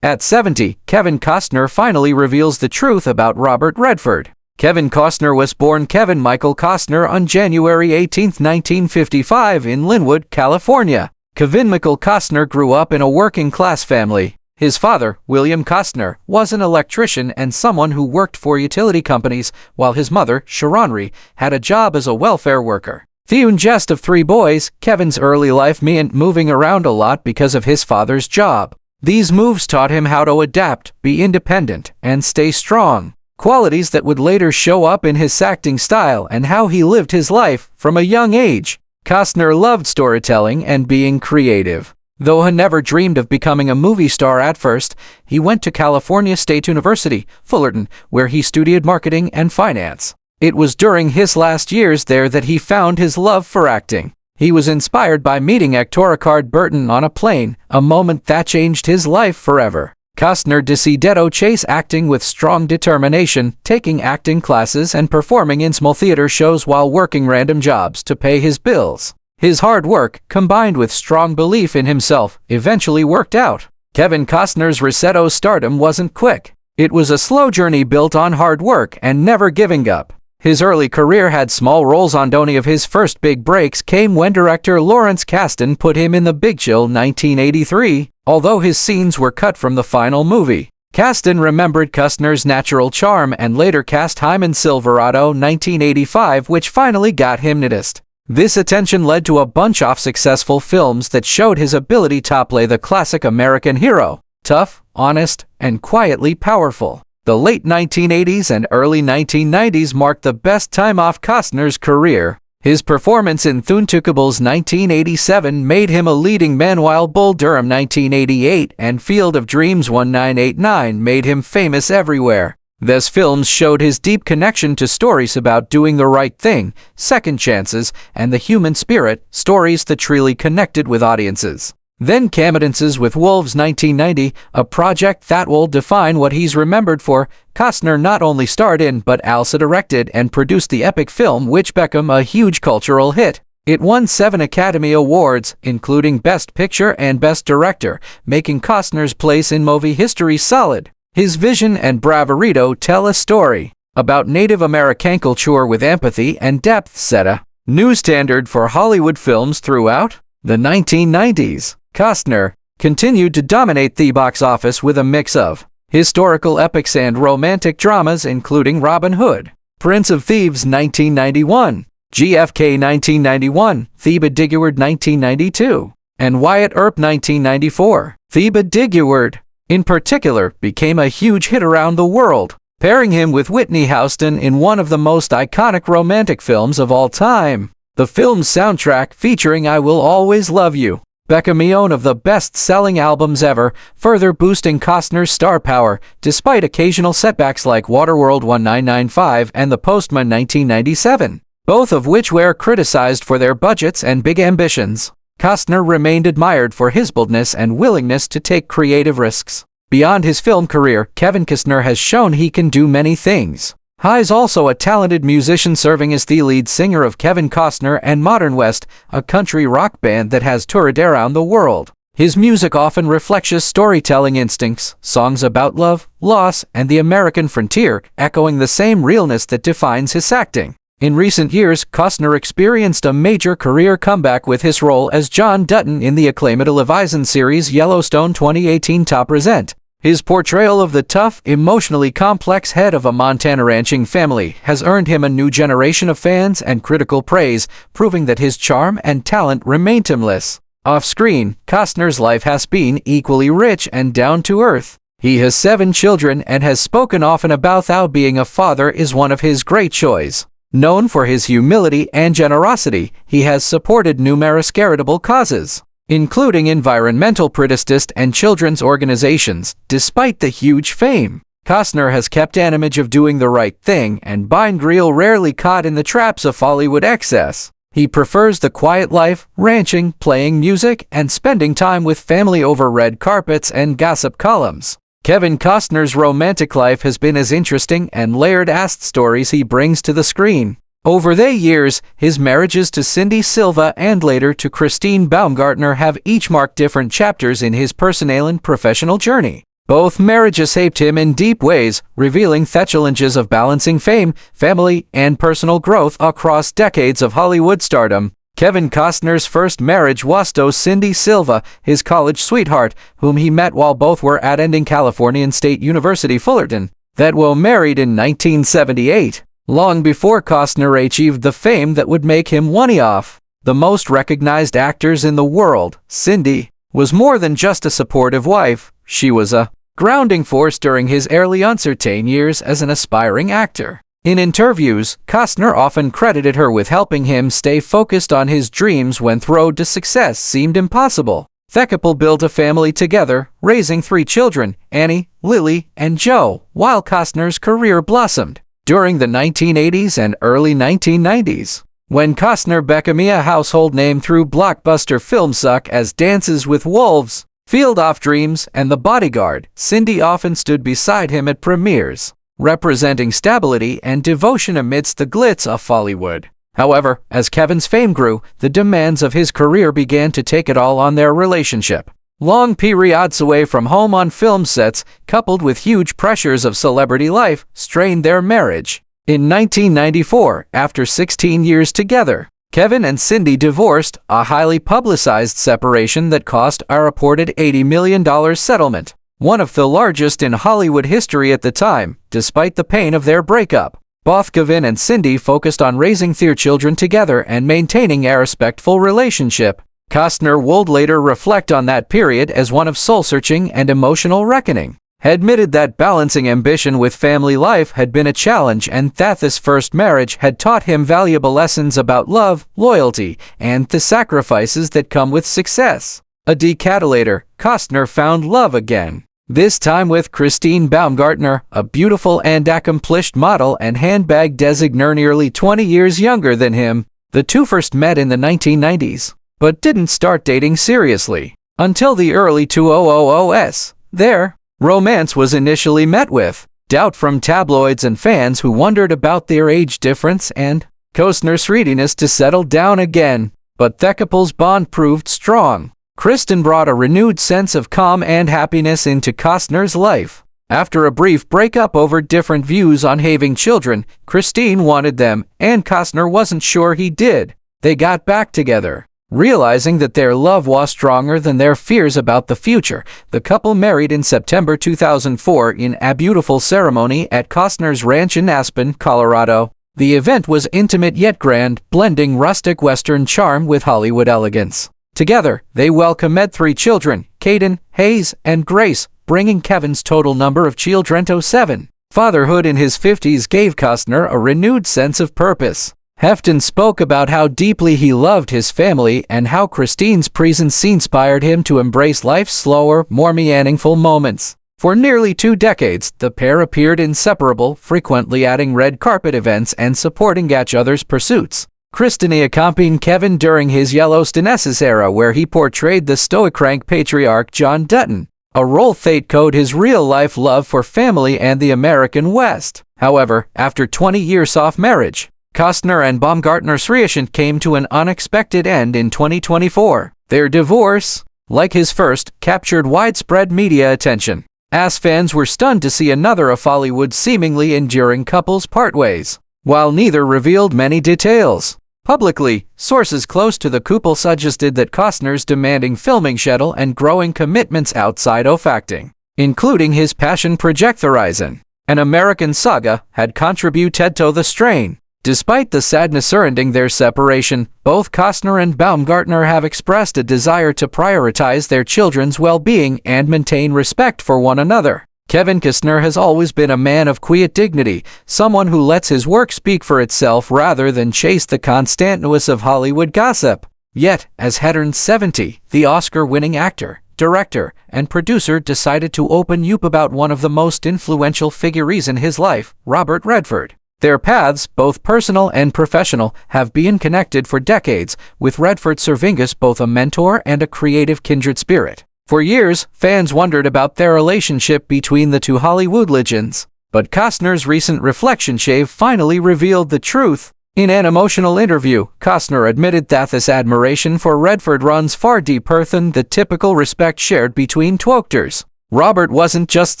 At 70, Kevin Costner finally reveals the truth about Robert Redford. Kevin Costner was born Kevin Michael Costner on January 18, 1955 in Linwood, California. Kevin Michael Costner grew up in a working-class family. His father, William Costner, was an electrician and someone who worked for utility companies, while his mother, Sharonry, had a job as a welfare worker. The youngest of three boys, Kevin's early life meant moving around a lot because of his father's job. These moves taught him how to adapt, be independent, and stay strong. Qualities that would later show up in his acting style and how he lived his life from a young age. Costner loved storytelling and being creative. Though he never dreamed of becoming a movie star at first, he went to California State University, Fullerton, where he studied marketing and finance. It was during his last years there that he found his love for acting. He was inspired by meeting actor Richard Burton on a plane, a moment that changed his life forever. Costner decided chase acting with strong determination, taking acting classes and performing in small theater shows while working random jobs to pay his bills. His hard work, combined with strong belief in himself, eventually worked out. Kevin Costner's Resetto stardom wasn't quick. It was a slow journey built on hard work and never giving up. His early career had small roles on Donnie. Of his first big breaks came when director Lawrence Kasdan put him in The Big Chill 1983, although his scenes were cut from the final movie. Kasdan remembered Costner's natural charm and later cast him in Silverado 1985, which finally got him noticed. This attention led to a bunch of successful films that showed his ability to play the classic American hero, tough, honest, and quietly powerful. The late 1980s and early 1990s marked the best time of Costner's career. His performance in Thuntukables 1987 made him a leading man, while Bull Durham 1988 and Field of Dreams 1989 made him famous everywhere. These films showed his deep connection to stories about doing the right thing, second chances, and the human spirit, stories that truly connected with audiences. Then came Dances with Wolves 1990, a project that will define what he's remembered for. Costner not only starred in but also directed and produced the epic film, which became a huge cultural hit. It won 7 Academy Awards, including Best Picture and Best Director, making Costner's place in movie history solid. His vision and bravado tell a story about Native American culture with empathy and depth, set a new standard for Hollywood films throughout the 1990s. Costner continued to dominate the box office with a mix of historical epics and romantic dramas, including Robin Hood, Prince of Thieves 1991, GFK 1991, Theba Digward 1992, and Wyatt Earp 1994. Theba Digward, in particular, became a huge hit around the world, pairing him with Whitney Houston in one of the most iconic romantic films of all time. The film's soundtrack, featuring I Will Always Love You, became one of the best-selling albums ever, further boosting Costner's star power, despite occasional setbacks like Waterworld 1995 and The Postman 1997, both of which were criticized for their budgets and big ambitions. Costner remained admired for his boldness and willingness to take creative risks. Beyond his film career, Kevin Costner has shown he can do many things. He is also a talented musician, serving as the lead singer of Kevin Costner and Modern West, a country rock band that has toured around the world. His music often reflects his storytelling instincts, songs about love, loss, and the American frontier, echoing the same realness that defines his acting. In recent years, Costner experienced a major career comeback with his role as John Dutton in the acclaimed television series Yellowstone 2018 to present. His portrayal of the tough, emotionally complex head of a Montana ranching family has earned him a new generation of fans and critical praise, proving that his charm and talent remain timeless. Off-screen, Costner's life has been equally rich and down-to-earth. He has 7 children and has spoken often about how being a father is one of his great joys. Known for his humility and generosity, he has supported numerous charitable causes, including environmental protest and children's organizations. Despite the huge fame, Costner has kept an image of doing the right thing and being rarely caught in the traps of Hollywood excess. He prefers the quiet life, ranching, playing music, and spending time with family over red carpets and gossip columns. Kevin Costner's romantic life has been as interesting and layered as the stories he brings to the screen. Over the years, his marriages to Cindy Silva and later to Christine Baumgartner have each marked different chapters in his personal and professional journey. Both marriages shaped him in deep ways, revealing the challenges of balancing fame, family, and personal growth across decades of Hollywood stardom. Kevin Costner's first marriage was to Cindy Silva, his college sweetheart, whom he met while both were attending California State University Fullerton. They were married in 1978, long before Costner achieved the fame that would make him one of the most recognized actors in the world. Cindy was more than just a supportive wife. She was a grounding force during his early uncertain years as an aspiring actor. In interviews, Costner often credited her with helping him stay focused on his dreams when the road to success seemed impossible. The couple built a family together, raising 3 children, Annie, Lily, and Joe, while Costner's career blossomed during the 1980s and early 1990s. When Costner became a household name through blockbuster films such as Dances with Wolves, Field of Dreams, and The Bodyguard, Cindy often stood beside him at premieres, representing stability and devotion amidst the glitz of Hollywood. However, as Kevin's fame grew, the demands of his career began to take it all on their relationship. Long periods away from home on film sets, coupled with huge pressures of celebrity life, strained their marriage. In 1994, after 16 years together, Kevin and Cindy divorced, a highly publicized separation that cost a reported $80 million settlement, one of the largest in Hollywood history at the time. Despite the pain of their breakup, both Kevin and Cindy focused on raising their children together and maintaining a respectful relationship. Costner would later reflect on that period as one of soul-searching and emotional reckoning. He admitted that balancing ambition with family life had been a challenge and that his first marriage had taught him valuable lessons about love, loyalty, and the sacrifices that come with success. A decade later, Costner found love again, this time with Christine Baumgartner, a beautiful and accomplished model and handbag designer nearly 20 years younger than him. The two first met in the 1990s, but didn't start dating seriously until the early 2000s. Their romance was initially met with doubt from tabloids and fans who wondered about their age difference and Costner's readiness to settle down again. But the couple's bond proved strong. Kristen brought a renewed sense of calm and happiness into Costner's life. After a brief breakup over different views on having children, Christine wanted them, and Costner wasn't sure he did. They got back together. Realizing that their love was stronger than their fears about the future, the couple married in September 2004 in a beautiful ceremony at Costner's ranch in Aspen, Colorado. The event was intimate yet grand, blending rustic Western charm with Hollywood elegance. Together, they welcomed 3 children, Caden, Hayes, and Grace, bringing Kevin's total number of children to 7. Fatherhood in his 50s gave Costner a renewed sense of purpose. Hefton spoke about how deeply he loved his family and how Christine's presence inspired him to embrace life's slower, more meaningful moments. For nearly 2 decades, the pair appeared inseparable, frequently adding red carpet events and supporting each other's pursuits. Christine accompanied Kevin during his Yellowstone's era, where he portrayed the stoic rank patriarch John Dutton, a role that coded his real-life love for family and the American West. However, after 20 years of marriage, Costner and Baumgartner's relationship came to an unexpected end in 2024. Their divorce, like his first, captured widespread media attention, as fans were stunned to see another of Hollywood's seemingly enduring couples part ways. While neither revealed many details publicly, sources close to the couple suggested that Costner's demanding filming schedule and growing commitments outside of acting, including his passion project Horizon, an American saga, had contributed to the strain. Despite the sadness surrounding their separation, both Costner and Baumgartner have expressed a desire to prioritize their children's well-being and maintain respect for one another. Kevin Costner has always been a man of quiet dignity, someone who lets his work speak for itself rather than chase the constant noise of Hollywood gossip. Yet, as he turned 70, the Oscar-winning actor, director, and producer decided to open up about one of the most influential figures in his life, Robert Redford. Their paths, both personal and professional, have been connected for decades, with Redford serving as both a mentor and a creative kindred spirit. For years, fans wondered about their relationship between the two Hollywood legends, but Costner's recent reflection shave finally revealed the truth. In an emotional interview, Costner admitted that his admiration for Redford runs far deeper than the typical respect shared between two actors. Robert wasn't just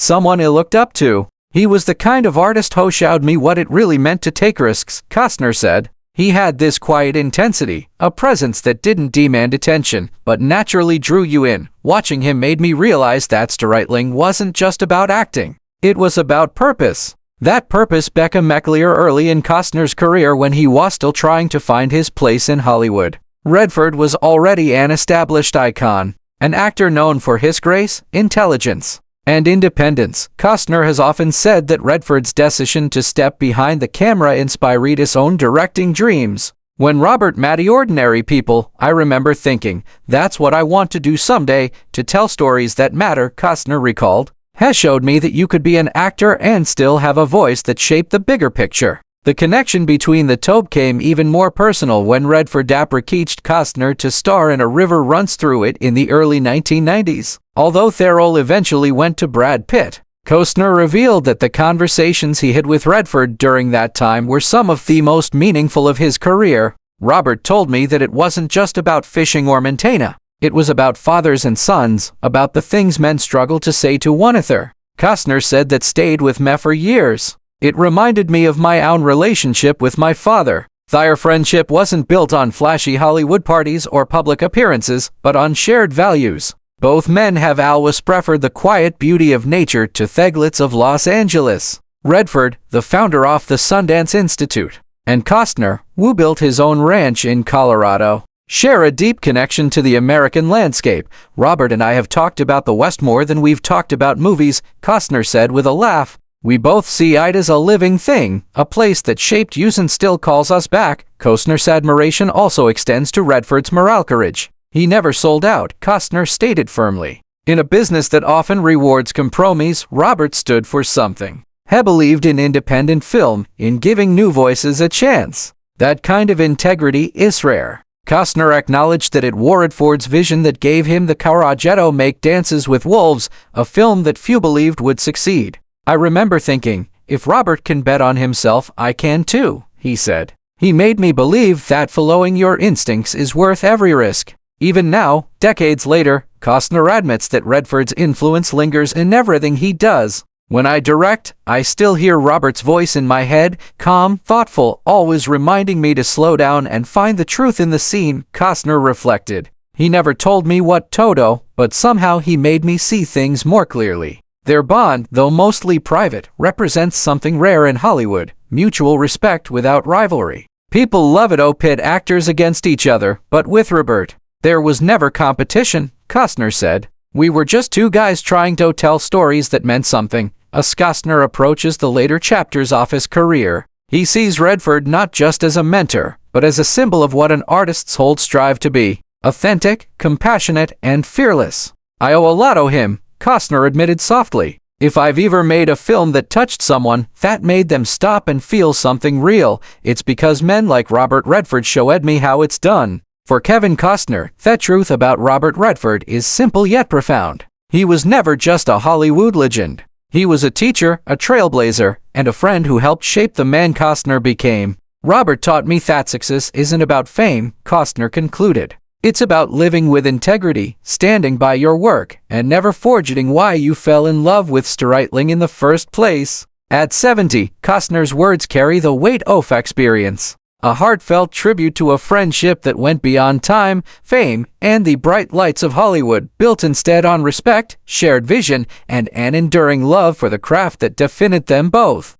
someone I looked up to. He was the kind of artist who showed me what it really meant to take risks, Costner said. He had this quiet intensity, a presence that didn't demand attention, but naturally drew you in. Watching him made me realize that storytelling wasn't just about acting. It was about purpose. That purpose became clear early in Costner's career when he was still trying to find his place in Hollywood. Redford was already an established icon, an actor known for his grace, intelligence, and independence. Costner has often said that Redford's decision to step behind the camera inspired his own directing dreams. When Robert met ordinary people, I remember thinking, that's what I want to do someday, to tell stories that matter, Costner recalled. Has showed me that you could be an actor and still have a voice that shaped the bigger picture. The connection between the two became even more personal when Redford approached Costner to star in A River Runs Through It in the early 1990s. Although their role eventually went to Brad Pitt, Costner revealed that the conversations he had with Redford during that time were some of the most meaningful of his career. Robert told me that it wasn't just about fishing or Montana. It was about fathers and sons, about the things men struggle to say to one another. Costner said that stayed with me for years. It reminded me of my own relationship with my father. Their friendship wasn't built on flashy Hollywood parties or public appearances, but on shared values. Both men have always preferred the quiet beauty of nature to the glitz of Los Angeles. Redford, the founder of the Sundance Institute, and Costner, who built his own ranch in Colorado, share a deep connection to the American landscape. Robert and I have talked about the West more than we've talked about movies, Costner said with a laugh. We both see it as a living thing, a place that shaped us and still calls us back. Costner's admiration also extends to Redford's moral courage. He never sold out, Costner stated firmly. In a business that often rewards compromise, Robert stood for something. He believed in independent film, in giving new voices a chance. That kind of integrity is rare. Costner acknowledged that it was Redford's vision that gave him the courage to make Dances with Wolves, a film that few believed would succeed. I remember thinking, if Robert can bet on himself, I can too, he said. He made me believe that following your instincts is worth every risk. Even now, decades later, Costner admits that Redford's influence lingers in everything he does. When I direct, I still hear Robert's voice in my head, calm, thoughtful, always reminding me to slow down and find the truth in the scene, Costner reflected. He never told me what to do, but somehow he made me see things more clearly. Their bond, though mostly private, represents something rare in Hollywood, mutual respect without rivalry. People love it to pit actors against each other, but with Robert, there was never competition, Costner said. We were just two guys trying to tell stories that meant something. As Costner approaches the later chapters of his career, he sees Redford not just as a mentor, but as a symbol of what an artist's whole strive to be. Authentic, compassionate, and fearless. I owe a lot to him, Costner admitted softly. If I've ever made a film that touched someone, that made them stop and feel something real, it's because men like Robert Redford showed me how it's done. For Kevin Costner, the truth about Robert Redford is simple yet profound. He was never just a Hollywood legend. He was a teacher, a trailblazer, and a friend who helped shape the man Costner became. Robert taught me that success isn't about fame, Costner concluded. It's about living with integrity, standing by your work, and never forgetting why you fell in love with storytelling in the first place. At 70, Costner's words carry the weight of experience. A heartfelt tribute to a friendship that went beyond time, fame, and the bright lights of Hollywood, built instead on respect, shared vision, and an enduring love for the craft that defined them both.